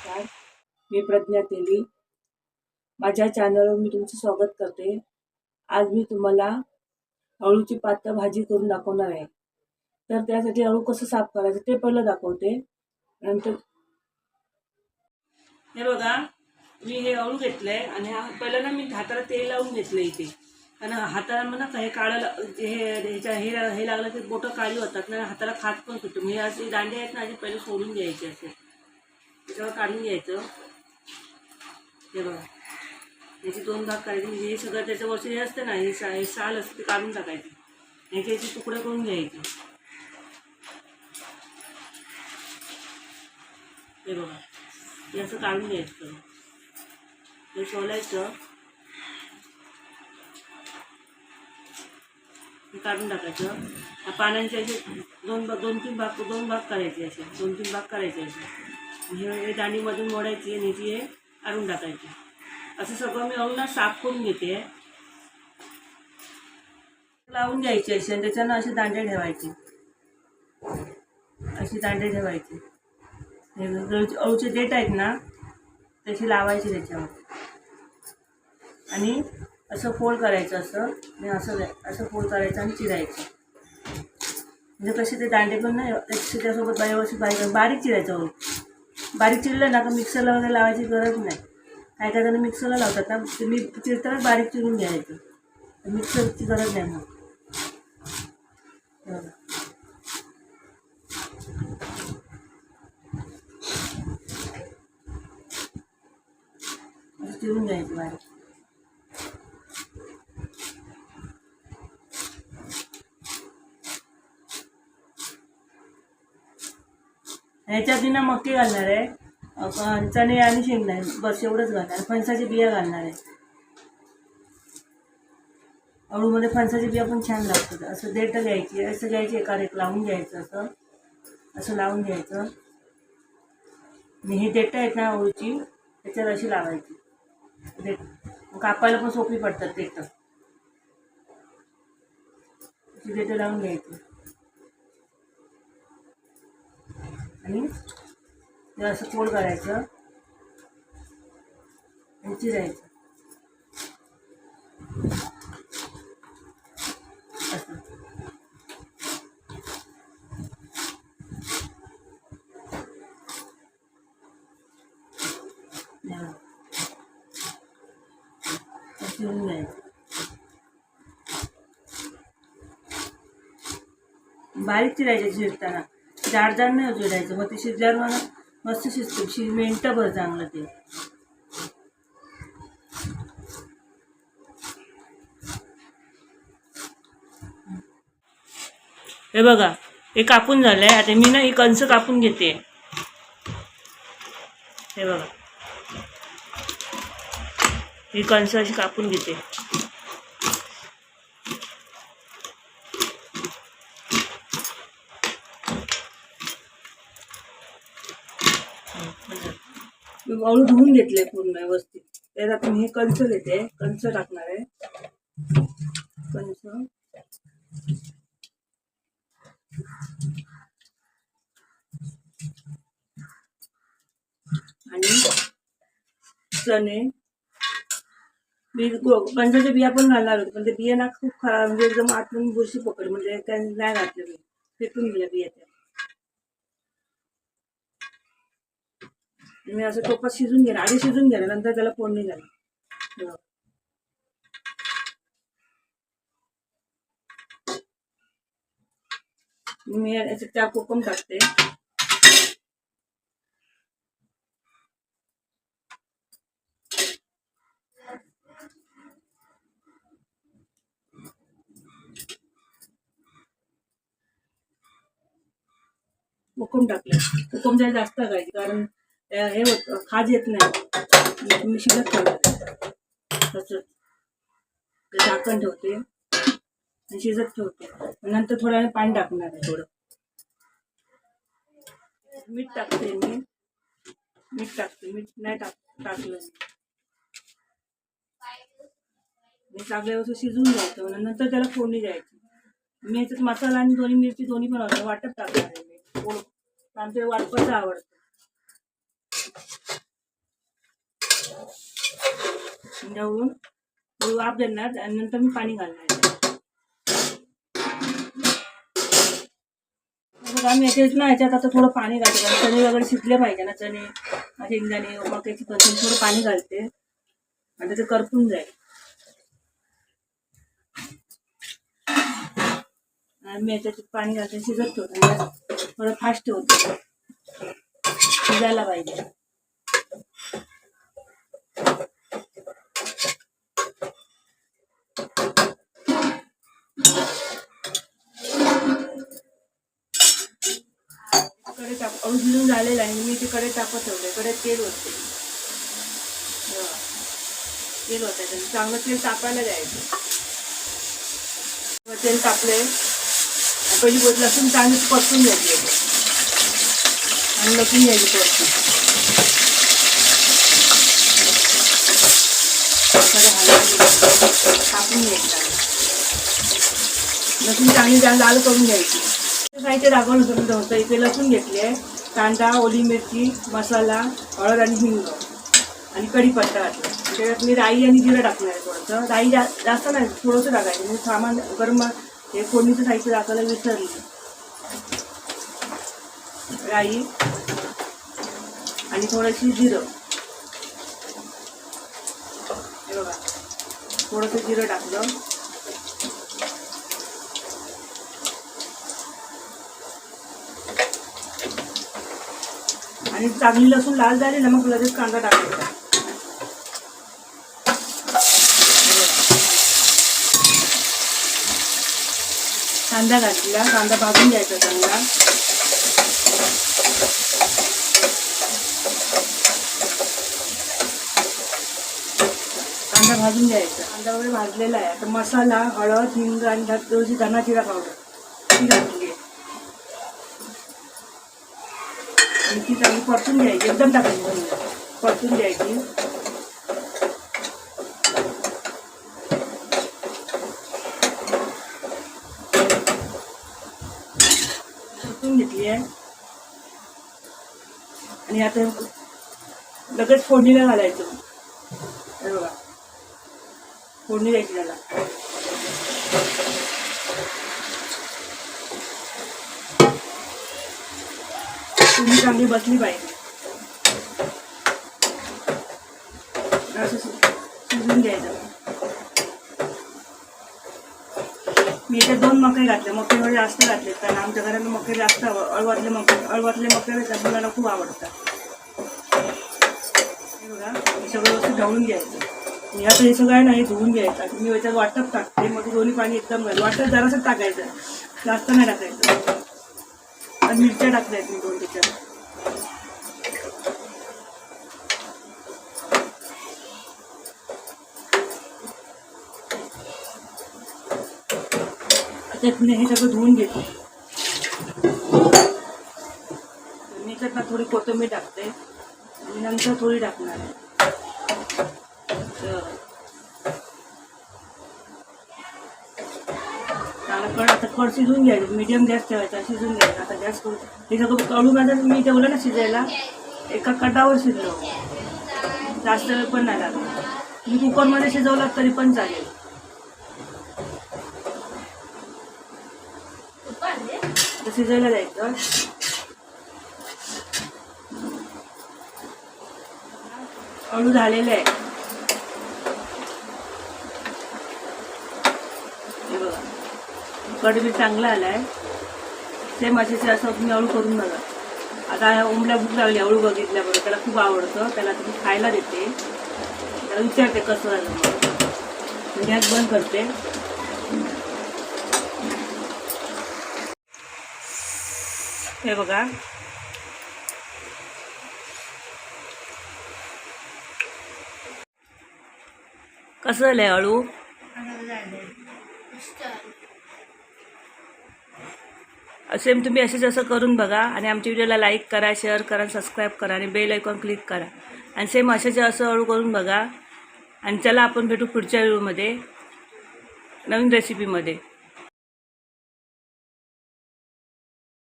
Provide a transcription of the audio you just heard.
नमस्कार, मी प्रज्ञा तेली. माझ्या चॅनलवर मी तुमचं स्वागत करते. आज मी तुम्हाला अळूची पातळ भाजी करून दाखवणार आहे. तर त्यासाठी अळू कसं साफ करायचं ते पहिलं दाखवते. नंतर हे बघा, मी हे अळू घेतलंय आणि पहिलं ना मी हाताला तेल लावून घेतलं इथे. कारण हाताला म्हणा हे काढायला हे लागलं की बोटं काळी होतात ना, हाताला खात पण सुटतो. मी असे दांडे आहेत ना, आधी पहिले सोडून घ्यायचे असे, त्याच्यावर काढून घ्यायचं. हे बघा, याचे 2 भाग करायचे. म्हणजे हे सगळं त्याच्यावरचे हे असते ना, हे साल असते ते काढून टाकायचे. याचे तुकडे करून घ्यायचे. हे बघा, हे असं काढून घ्यायचं. हे सोलायचं, हे काढून टाकायचं. या पानांचे असे दोन भाग करायचे. असे 2-3 भाग करायचे असे. हे दांडीमधून मोडायची आणि हे काढून टाकायचे. असं सगळं मी अळूला साफ करून घेते. लावून घ्यायचे असे आणि त्याच्यानं असे दांडे ठेवायचे. असे दांडे ठेवायचे. हे अळूचे देठ आहेत ना, तसे लावायचे त्याच्यावर आणि असं फोल्ड करायचं. असं फोल्ड करायचं आणि चिरायचं. म्हणजे कसे ते दांडे पण ना त्याच्यासोबत व्यवस्थित बारीक चिरायचं. अळू बारीक चिरलं ना का मिक्सरला वगैरे लावायची गरज नाही. काय काय जण मिक्सरला लावतात ना, ते मी चिरतानाच बारीक चिरून घ्यायचं. मिक्सरची गरज नाही मग. असं चिरून घ्यायचं बारीक. ह्याच्यात ना मक्के घालणार आहे, चणे आणि शेंगदाणे, बस एवढंच घालणार. फणसाची बिया घालणार आहे. अळूमध्ये फणसाची बिया पण छान लागतात. असं देठ घ्यायची, असं घ्यायची, एक लावून घ्यायचं. असं लावून घ्यायचं आणि हे देठ आहेत ना अळूची, त्याच्यात अशी लावायची देठ. कापायला पण सोपी पडतात देठ. अशी देठ लावून घ्यायची आणि ते असं फोल्ड करायचं आणि चिरायचं. असं चिरून घ्यायचं. बारीक चिरायचे चिरताना, जाड नाही चिरायचं. मग ते शिजल्यावर मला मस्त शिजते. मिनटंभर चांगलं ते. हे बघा, हे कापून झालंय. आता मी ना ही कंस कापून घेते. हे बघा, ही कंस अशी कापून घेते. अळू धुवून घेतले पूर्ण व्यवस्थित. त्यात आपण हे कंस घेते, कंस टाकणार आहे. कंस आणि चणे. मी कंसाच्या बिया पण घालणार होते, पण ते बिया ना खूप खराब, म्हणजे एकदम आतून बुरशी पकड, म्हणजे काही नाही घातलं. मी फेकून दिल्या बिया त्या. मी असं टोपात शिजून घेणार, आधी शिजून घेणार, नंतर त्याला फोडणी घालणार. मी याच्यात 4 कोकम टाकते. कोकम टाकले. कोकम जरा जास्त टाकायची, कारण हे होत खाज येत नाही. मी शिजत ठेवते तसंच. झाकण ठेवते आणि शिजत ठेवते. नंतर थोड्या वेळ पाणी टाकणार आहे. थोडं मीठ टाकते. मीठ नाही टाकलं. मी टाकल्यावर शिजून घ्यायचं. नंतर त्याला फोडणी द्यायची. मी याच्यात मसाला आणि 2 मिरची दोन्ही पण वाटप टाकणार आहे. मी आमच्या वाटपाचं आवडतं. ढवळून वाफ देणार आणि नंतर मी पाणी घालणार. बघा मी ह्याच्यात आता थोडं पाणी घालते, कारण चणे वगैरे शिजले पाहिजे ना, चणे शेंगदाणे मक्याची कणसं थोडं पाणी घालते आणि ते करपून जाईल. आणि मी याच्यात पाणी घालते, शिजत ठेवतो, थोडं फास्ट ठेवतो, शिजायला पाहिजे. अळू शिजून झालेला आहे, मी तिकडे टाकत ठेवले. कडे तेल होते, तेल होतं, चांगलं तेल तापायला द्यायचं. तेल तापले, पहिली गोष्ट लसूण चांगली परतून घ्यायची आणि लसूण घ्यायची परतून. टाकून घ्यायचं, लसूण चांगली लाल करून घ्यायची. साहित्य दाखवलं होतं. इथे लसूण घेतले, कांदा, ओली मिरची, मसाला, हळद आणि हिंग आणि कढीपत्ता घातला. त्याच्यात मी राई आणि जिरं टाकणार आहे. थोडंसं राई जास्त नाही, थोडंसं टाकायचं. म्हणजे सामान गरम हे फोडणीचं साहित्य दाखवायला विसरली. राई आणि थोडीशी जिरं, हे बघा थोडंसं जिरं टाकलं. आणि चांगली लसूण लाल झाली ना, मग लगेच कांदा टाकायचा. कांदा घातला, कांदा भाजून घ्यायचा चांगला. कांदा भाजून घ्यायचा. कांदा वगैरे भाजलेला आहे. आता मसाला, हळद, हिंग आणि थोडीशी धना जिरा पावडर ती घातली आणि ती चांगली परतून घ्यायची. एकदम टाकायची, परतून घ्यायची. परतून घेतली आहे आणि आता लगेच फोडणीला घालायचं. हे बघा फोडणी द्यायची त्याला. फोडणी चांगली बसली पाहिजे, असं शिजून घ्यायचं. मी याच्यात 2 मके घातले. मके थोडे जास्त घातले, कारण आमच्या घरात मके जास्त अळवातले मके मुलांना खूप आवडतात. हे बघा हे सगळं वस्तू ढवळून घ्यायचं. मी आता हे सगळं आहे ना, हे धुवून घ्यायचं. मी याच्यात वाटप टाकते, मग दोन्ही पाणी एकदम घाल. वाटप जरासं टाकायचं, जास्त नाही टाकायचं. आणि मिरच्या टाकल्या आहेत मी 2 त्याच्यात. त्यातनं हे सगळं धुवून घेते. मी त्यात थोडी कोथिंबीर टाकते आणि नंतर थोडी टाकणार आहे. आता कड शिजून घ्यायचं, मीडियम गॅस ठेवायचा, शिजून घ्यायचं. आता गॅस करून हे सगळं कळून आता मी ठेवलं ना शिजायला, एका कटावर शिजलो, जास्त वेळ पण नाही लागला. मी कुकरमध्ये शिजवलं तरी पण चालेल. शिजायला द्यायचं. अळू झालेलं आहे, हे बघा कडबी चांगला आलाय. सेम असे असं तुम्ही अळू करून बघा. आता ओमला भूक लागली, अळू बघितल्याबरोबर त्याला खूप आवडतं, त्याला तुम्ही खायला देते. त्याला विचारते कसं झालं, मग गॅस बंद करते. हे बघा कसं झालंय अळू. सेम तुम्ही असेच असं करून बघा आणि आमच्या व्हिडिओला लाईक करा, शेअर करा, सबस्क्राईब करा आणि बेल आयकॉन क्लिक करा. आणि सेम असेच असं अळू करून बघा. आणि चला आपण भेटू पुढच्या व्हिडिओमध्ये नवीन रेसिपीमध्ये.